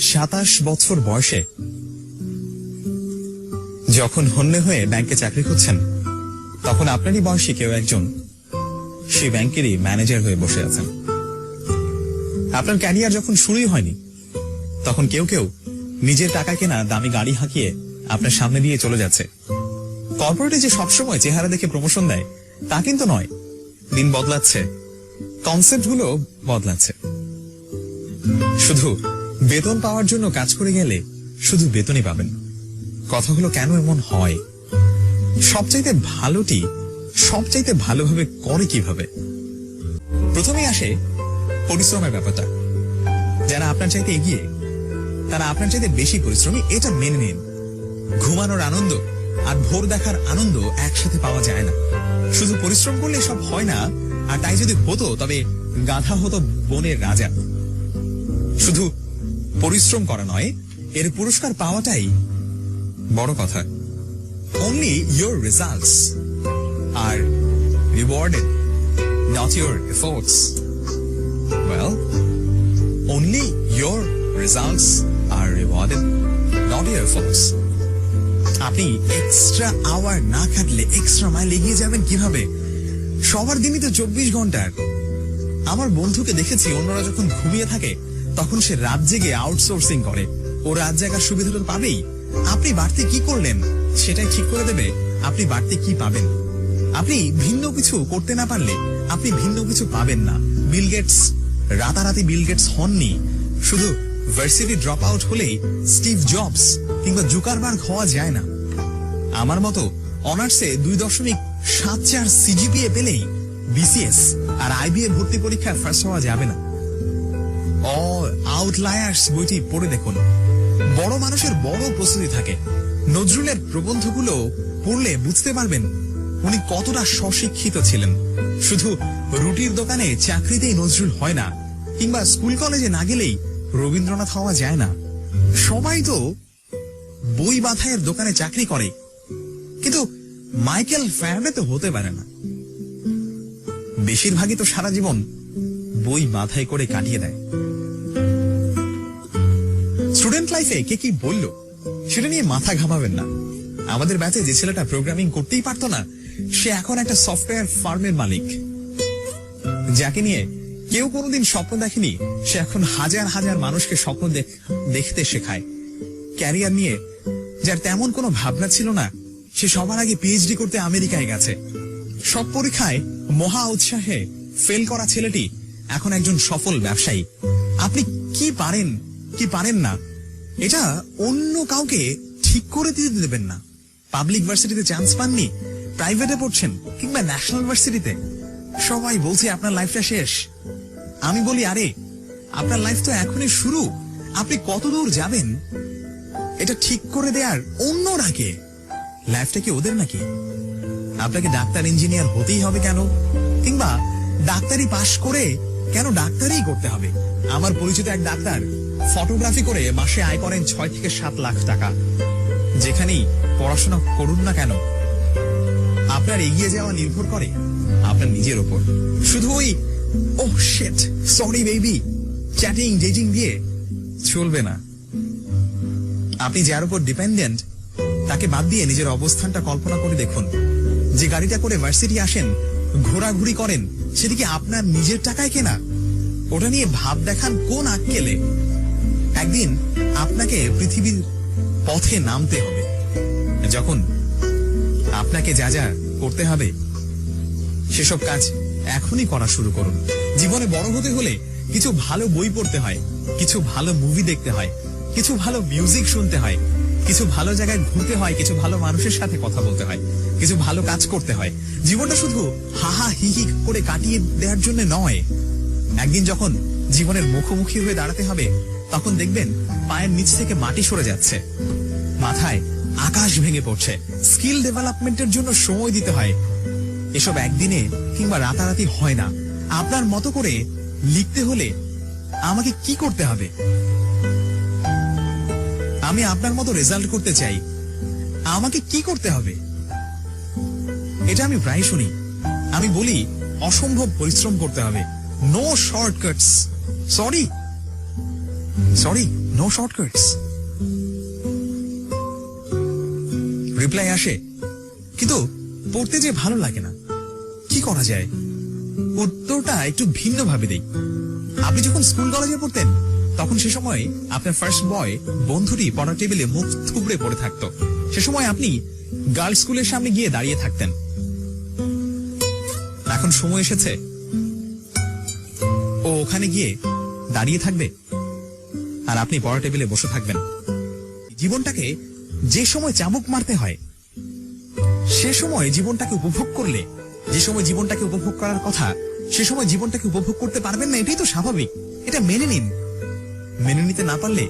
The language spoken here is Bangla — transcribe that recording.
27 বছর বয়সে যখন হন্যে হয়ে ব্যাংকে চাকরি করছেন, তখন আপনারই বয়সী কেউ একজন সেই ব্যাংকেরই ম্যানেজার হয়ে বসে আছেন। আপনার ক্যারিয়ার যখন শুরুই হয়নি, তখন কেউ কেউ নিজের টাকা কেনা দামি গাড়ি হাঁকিয়ে আপনার সামনে দিয়ে চলে যাচ্ছে। কর্পোরেটে যে সবসময় চেহারা দেখে প্রমোশন দেয় তা কিন্তু নয়। দিন বদলাচ্ছে, কনসেপ্ট গুলো বদলাচ্ছে। শুধু বেতন পাওয়ার জন্য কাজ করে গেলে শুধু বেতনই পাবেন। কথাগুলো কেন এমন হয়? সবচাইতে ভালোটি সবচাইতে ভালোভাবে করে কিভাবে? প্রথমেই আসে পরিশ্রমের ব্যাপারটা। যারা আপনার চাইতে এগিয়ে, তারা আপনার চাইতে বেশি পরিশ্রমী, এটা মেনে নিন। ঘুমানোর আনন্দ আর ভোর দেখার আনন্দ একসাথে পাওয়া যায় না। শুধু পরিশ্রম করলে সব হয় না, আর তাই যদি হতো তবে গাধা হতো বনের রাজা। শুধু পরিশ্রম করা নয়, এর পুরস্কার পাওয়াটাই বড় কথা। Only your results are rewarded, not your efforts. Well, only your results are rewarded, not your efforts. আপনি এক্সট্রা আওয়ার না খাটলে এক্সট্রা মাইল এগিয়ে যাবেন কিভাবে? সবার দিনই তো 24 ঘন্টার। আমার বন্ধুকে দেখেছি, অন্যরা যখন ঘুমিয়ে থাকে তখন সে রাত জেগে আউটসোর্সিং করে। ও রাত জাগার সুবিধাটা পাবেই। আপনি বাড়তি কি করলেন সেটাই ঠিক করে দেবে আপনি বাড়তি কি পাবেন। আপনি ভিন্ন কিছু করতে না পারলে আপনি ভিন্ন কিছু পাবেন না। বিল গেটস রাতারাতি বিল গেটস হননি। শুধু ভার্সিটি ড্রপ আউট হলেই স্টিভ জবস কিংবা জুকারবার্গ হওয়া যায় না। আমার মতো অনার্সে 2.74 সিজিপিএ পেলেই বিসিএস আর আইবিএ ভর্তি পরীক্ষায় ফার্স্ট হওয়া যাবে না। অল আউটলায়ার্স বইটি পড়ে দেখুন। বড় মানুষের বড় প্রস্তুতি থাকে। নজরুলের প্রবন্ধগুলো পড়লে বুঝতে পারবেন উনি কতটা স্বশিক্ষিত ছিলেন। শুধু রুটির দোকানে চাকরিতেই নজরুল হয় না, কিংবা স্কুল কলেজে না গেলেই রবীন্দ্রনাথ হওয়া যায় না। সবাই তো বই বাঁধাইয়ের দোকানে চাকরি করে, কিন্তু মাইকেল ফ্যারাডে তো হতে পারে না। বেশিরভাগই তো সারা জীবন বই বাঁধাই করে কাটিয়ে দেয়। স্টুডেন্ট লাইফে কে কি বলল সেটা নিয়ে মাথা ঘামাবেন না। আমাদের ব্যাচে যে ছেলেটা প্রোগ্রামিং করতেই পারতো না, সে এখন একটা সফটওয়্যার ফার্মের মালিক। যাকে নিয়ে কেউ কোনোদিন স্বপ্ন দেখেনি, সে এখন হাজার হাজার মানুষকে স্বপ্ন দেখতে শেখায়। ক্যারিয়ার নিয়ে যার তেমন কোনো ভাবনা ছিল না, সে সবার আগে পিএইচডি করতে আমেরিকায় গেছে। সব পরীক্ষায় মহা উৎসাহে ফেল করা ছেলেটি এখন একজন সফল ব্যবসায়ী। আপনি কি পারেন কি পারেন না এটা অন্য কাউকে ঠিক করে দিতে দেবেন না। পাবলিক ভার্সিটিতে চান্স পাননি, প্রাইভেটে পড়ছেন কিংবা ন্যাশনাল ভার্সিটিতে, সবাই বলছে আপনার লাইফটা শেষ। আমি বলি, আরে আপনার লাইফ তো এখনই শুরু। আপনি কত দূর যাবেন এটা ঠিক করে দেয়ার অন্যরা কে? লাইফটা কি ওদের নাকি? আপনাকে ডাক্তার ইঞ্জিনিয়ার হতেই হবে কেন? কিংবা ডাক্তারি পাশ করে কেন ডাক্তারি করতে হবে? আমার পরিচিত এক ডাক্তার ফটোগ্রাফি করে মাসে আয় করেন 6 থেকে 7 লাখ টাকা। যেখানেই পড়াশোনা করুন না কেন, আপনার এগিয়ে যাওয়া নির্ভর করে আপনার নিজের উপর। শুধু ওই ও shit sorry baby chatting dating দিয়ে চলবে না। আপনি যার উপর ডিপেন্ডেন্ট তাকে বাদ দিয়ে নিজের অবস্থানটা কল্পনা করে দেখুন। যে গাড়িটা করে ভার্সিটি আসেন, ঘোরাঘুরি করেন, সেদিকে আপনার নিজের টাকায় কেনা। ওটা নিয়ে ভাব দেখান কোন আক্কেলে? একদিন আপনাকে পৃথিবীর পথে নামতে হবে। যখন আপনাকে যা যা করতে হবে সেসব কাজ এখনই করা শুরু করুন। জীবনে বড় হতে হলে কিছু ভালো বই পড়তে হয়, কিছু ভালো মুভি দেখতে হয়, কিছু ভালো মিউজিক শুনতে হয়, কিছু ভালো জায়গায় ঘুরতে হয়, কিছু ভালো মানুষের সাথে কথা বলতে হয়, কিছু ভালো কাজ করতে হয়। জীবনটা শুধু হাহা হি হি করে কাটিয়ে দেওয়ার জন্য নয়। একদিন যখন জীবনের মুখোমুখি হয়ে দাঁড়াতে হবে, তখন দেখবেন পায়ের নিচ থেকে মাটি সরে যাচ্ছে, মাথায় আকাশ ভেঙে পড়ছে। স্কিল ডেভেলপমেন্টের জন্য সময় দিতে হয়। এসব একদিনে কিংবা রাতারাতি হয় না। আপনার মতো করে লিখতে হলে আমাকে কি করতে হবে? আমি আপনার মতো রেজাল্ট করতে চাই, আমাকে কি করতে হবে? এটা আমি প্রায় শুনি। আমি বলি অসম্ভব পরিশ্রম করতে হবে, no shortcuts. Sorry, sorry, no shortcuts. Reply আসে, কিন্তু পড়তে যে ভালো লাগে না। কি করা যায়? উত্তরটা একটু ভিন্ন ভাবে দেই। আপনি যখন স্কুল কলেজে পড়তেন, তখন সে সময় আপনার ফার্স্ট বয় বন্ধুটি পড়ার টেবিলে মুখ থুবড়ে পড়ে থাকতো। সে সময় আপনি গার্লস স্কুলের সামনে গিয়ে দাঁড়িয়ে থাকতেন। এখন সময় এসেছে ও ওখানে গিয়ে দাঁড়িয়ে থাকবে, আর আপনি পড়ার টেবিলে বসে থাকবেন। জীবনটাকে যে সময় চাবুক মারতে হয়, সে সময় জীবনটাকে উপভোগ করলে, যে সময় জীবনটাকে উপভোগ করার কথা, সে সময় জীবনটাকে উপভোগ করতে পারবেন না। এটাই তো স্বাভাবিক, এটা মেনে নিন। মেনে নিতে না পারলে